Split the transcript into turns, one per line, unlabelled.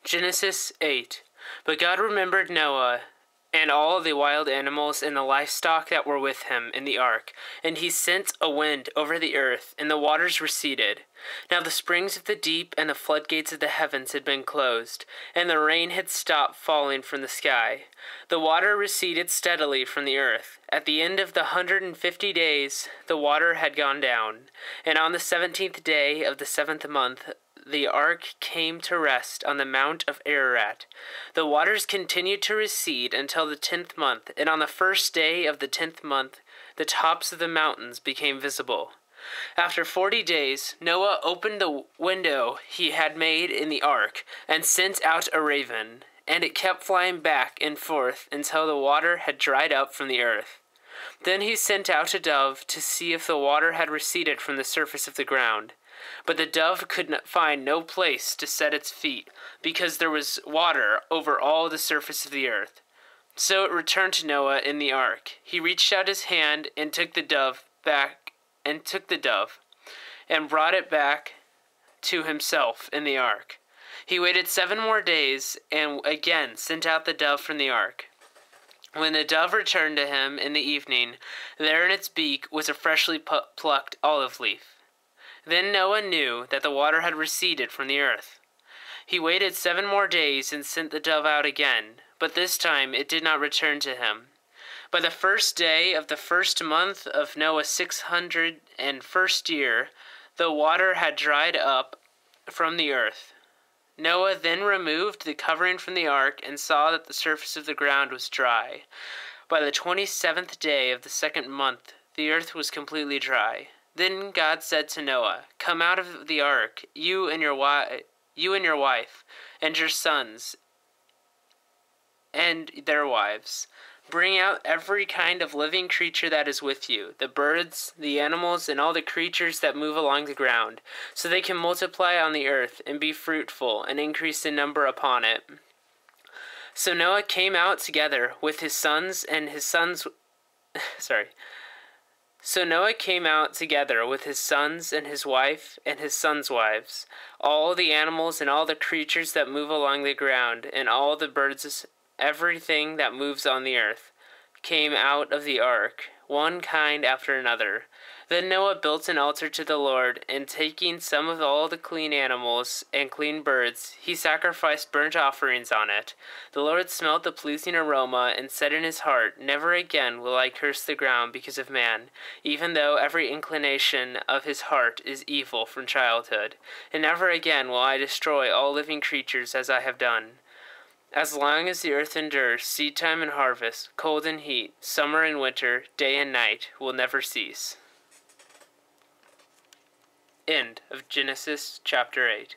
Genesis 8. But God remembered Noah and all the wild animals and the livestock that were with him in the ark, and he sent a wind over the earth, and the waters receded. Now the springs of the deep and the floodgates of the heavens had been closed, and the rain had stopped falling from the sky. The water receded steadily from the earth. At the end of the 150 days, the water had gone down, and on the 17th day of the 7th month, the ark came to rest on the Mount of Ararat. The waters continued to recede until the 10th month, and on the first day of the 10th month, the tops of the mountains became visible. After 40 days, Noah opened the window he had made in the ark and sent out a raven, and it kept flying back and forth until the water had dried up from the earth. Then he sent out a dove to see if the water had receded from the surface of the ground. But the dove could find no place to set its feet, because there was water over all the surface of the earth. So it returned to Noah in the ark. He reached out his hand and took the dove and brought it back to himself in the ark. He waited 7 more days and again sent out the dove from the ark. When the dove returned to him in the evening, there in its beak was a freshly plucked olive leaf. Then Noah knew that the water had receded from the earth. He waited 7 more days and sent the dove out again, but this time it did not return to him. By the first day of the first month of Noah's 601st year, the water had dried up from the earth. Noah then removed the covering from the ark and saw that the surface of the ground was dry. By the 27th day of the 2nd month, the earth was completely dry. Then God said to Noah, "Come out of the ark, you and your wife, and your sons, and their wives. Bring out every kind of living creature that is with you, the birds, the animals, and all the creatures that move along the ground, so they can multiply on the earth and be fruitful and increase in number upon it." So Noah came out together with his sons and his sons' So Noah came out together with his sons and his wife and his sons' wives, all the animals and all the creatures that move along the ground, and all the birds, everything that moves on the earth, came out of the ark, one kind after another. Then Noah built an altar to the Lord, and taking some of all the clean animals and clean birds, he sacrificed burnt offerings on it. The Lord smelled the pleasing aroma and said in his heart, "Never again will I curse the ground because of man, even though every inclination of his heart is evil from childhood. And never again will I destroy all living creatures as I have done. As long as the earth endures, seedtime and harvest, cold and heat, summer and winter, day and night will never cease." End of Genesis chapter 8.